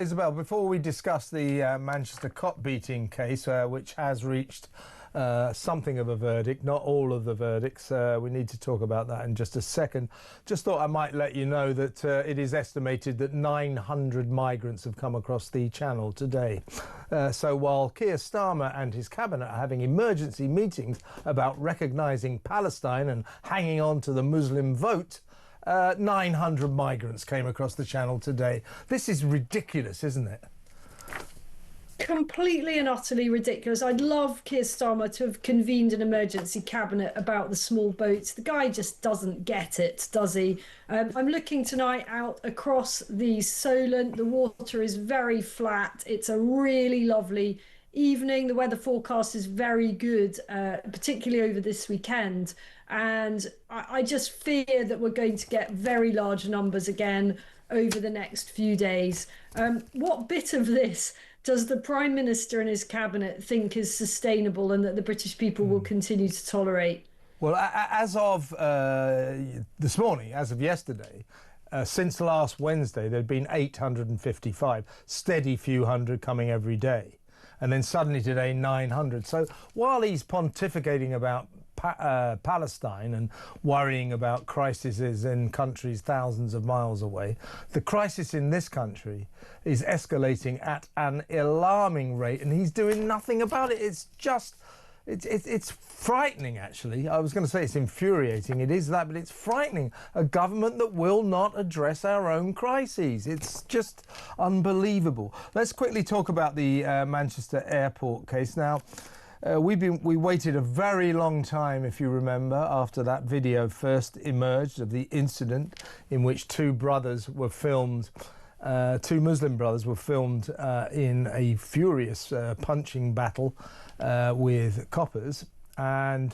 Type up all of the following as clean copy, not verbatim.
Isabel, before we discuss the Manchester cop beating case, which has reached something of a verdict, not all of the verdicts, we need to talk about that in just a second. Just thought I might let you know that it is estimated that 900 migrants have come across the channel today. So while Keir Starmer and his cabinet are having emergency meetings about recognising Palestine and hanging on to the Muslim vote, 900 migrants came across the channel today. This is ridiculous, isn't it? Completely and utterly ridiculous. I'd love Keir Starmer to have convened an emergency cabinet about the small boats. The guy just doesn't get it, does he? I'm looking tonight out across the Solent. The water is very flat. It's a really lovely evening. The weather forecast is very good, particularly over this weekend. And I just fear that we're going to get very large numbers again over the next few days. What bit of this does the Prime Minister and his cabinet think is sustainable and that the British people will continue to tolerate? Well, as of this morning, as of yesterday, since last Wednesday, there'd been 855, steady few hundred coming every day. And then suddenly today, 900. So while he's pontificating about Palestine and worrying about crises in countries thousands of miles away, the crisis in this country is escalating at an alarming rate, and he's doing nothing about it. It's just, it's frightening, actually. I was going to say it's infuriating. It is that, but it's frightening. A government that will not address our own crises. It's just unbelievable. Let's quickly talk about the Manchester airport case now. We waited a very long time, if you remember, after that video first emerged of the incident in which two brothers were filmed, two Muslim brothers were filmed in a furious punching battle with coppers, and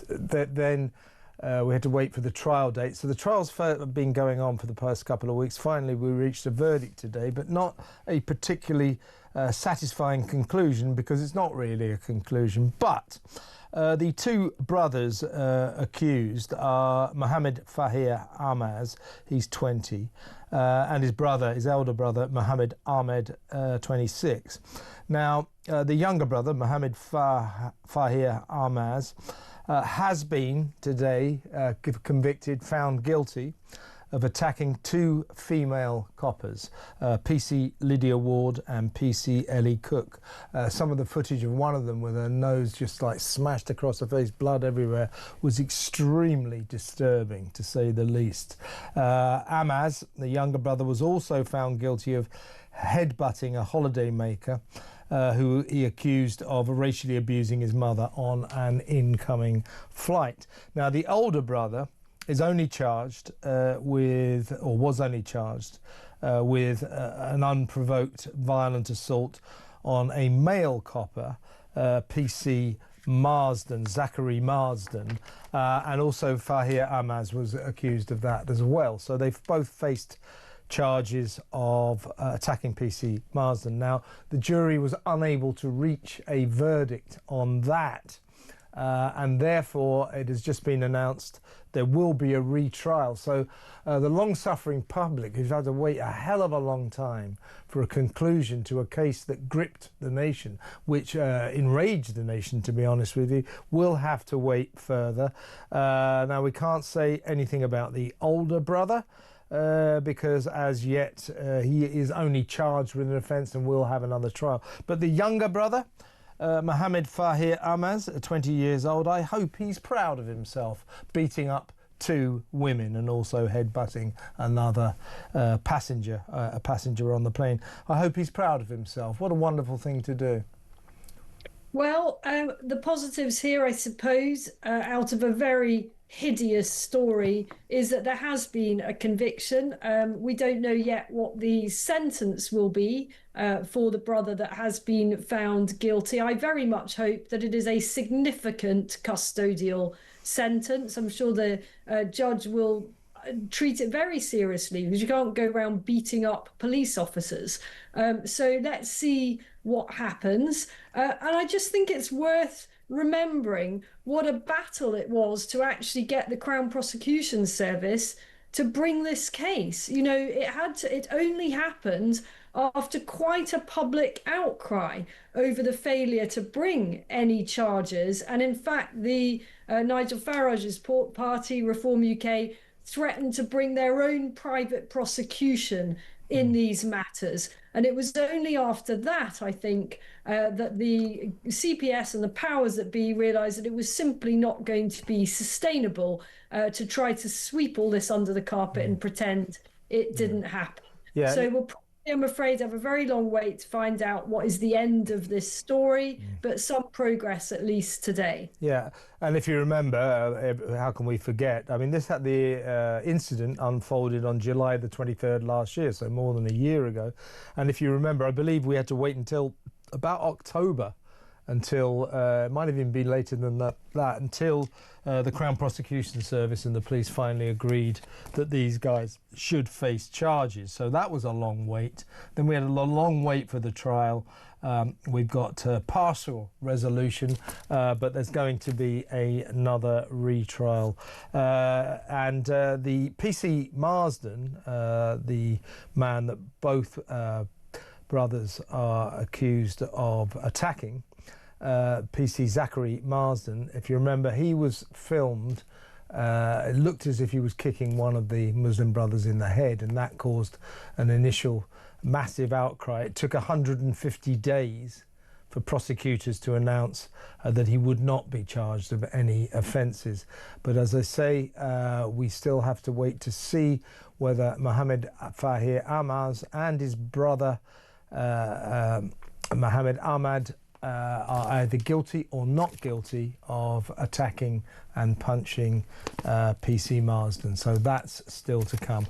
then we had to wait for the trial date. So the trial's been going on for the past couple of weeks. Finally, we reached a verdict today, but not a particularly satisfying conclusion, because it's not really a conclusion. But the two brothers accused are Mohammed Fahir Amaaz, he's 20, and his brother, his elder brother, Mohammed Ahmed, 26. Now, the younger brother, Mohammed Fahir Amaaz, has been today convicted, found guilty of attacking two female coppers, PC Lydia Ward and PC Ellie Cook. Some of the footage of one of them with her nose just like smashed across her face, blood everywhere, was extremely disturbing, to say the least. Amaaz, the younger brother, was also found guilty of headbutting a holidaymaker who he accused of racially abusing his mother on an incoming flight. Now, the older brother is only charged with an unprovoked violent assault on a male copper, PC Marsden, Zachary Marsden, and also Fahir Amaaz was accused of that as well. So they've both faced charges of attacking PC Marsden. Now, the jury was unable to reach a verdict on that, and therefore it has just been announced there will be a retrial. So the long-suffering public, who's had to wait a hell of a long time for a conclusion to a case that gripped the nation, which enraged the nation, to be honest with you, will have to wait further. Now, we can't say anything about the older brother, because as yet he is only charged with an offence and will have another trial. But the younger brother, Mohammed Fahir Amaaz, 20 years old, I hope he's proud of himself, beating up two women and also headbutting another passenger, a passenger on the plane. I hope he's proud of himself. What a wonderful thing to do. Well, the positives here, I suppose, out of a very hideous story, is that there has been a conviction. We don't know yet what the sentence will be for the brother that has been found guilty. I very much hope that it is a significant custodial sentence. I'm sure the judge will treat it very seriously, because you can't go around beating up police officers. So let's see what happens. And I just think it's worth remembering what a battle it was to actually get the Crown Prosecution Service to bring this case. You know, it only happened after quite a public outcry over the failure to bring any charges. And in fact, the Nigel Farage's party, Reform UK, threatened to bring their own private prosecution in these matters. And it was only after that, I think, that the CPS and the powers that be realised that it was simply not going to be sustainable to try to sweep all this under the carpet and pretend it didn't happen. Yeah. So we'll probably, I'm afraid, have a very long wait to find out what is the end of this story, but some progress at least today. Yeah, and if you remember, how can we forget? I mean, the incident unfolded on July the 23rd last year, so more than a year ago. And if you remember, I believe we had to wait until about October, until it might have even been later than that until the Crown Prosecution Service and the police finally agreed that these guys should face charges. So that was a long wait. Then we had a long wait for the trial. We've got partial resolution, but there's going to be another retrial. And the PC Marsden, the man that both brothers are accused of attacking, PC Zachary Marsden, if you remember, he was filmed. It looked as if he was kicking one of the Muslim brothers in the head, and that caused an initial massive outcry. It took 150 days for prosecutors to announce that he would not be charged of any offences. But as I say, we still have to wait to see whether Mohammed Fahir Amaaz and his brother Mohammed Ahmad are either guilty or not guilty of attacking and punching PC Marsden. So that's still to come.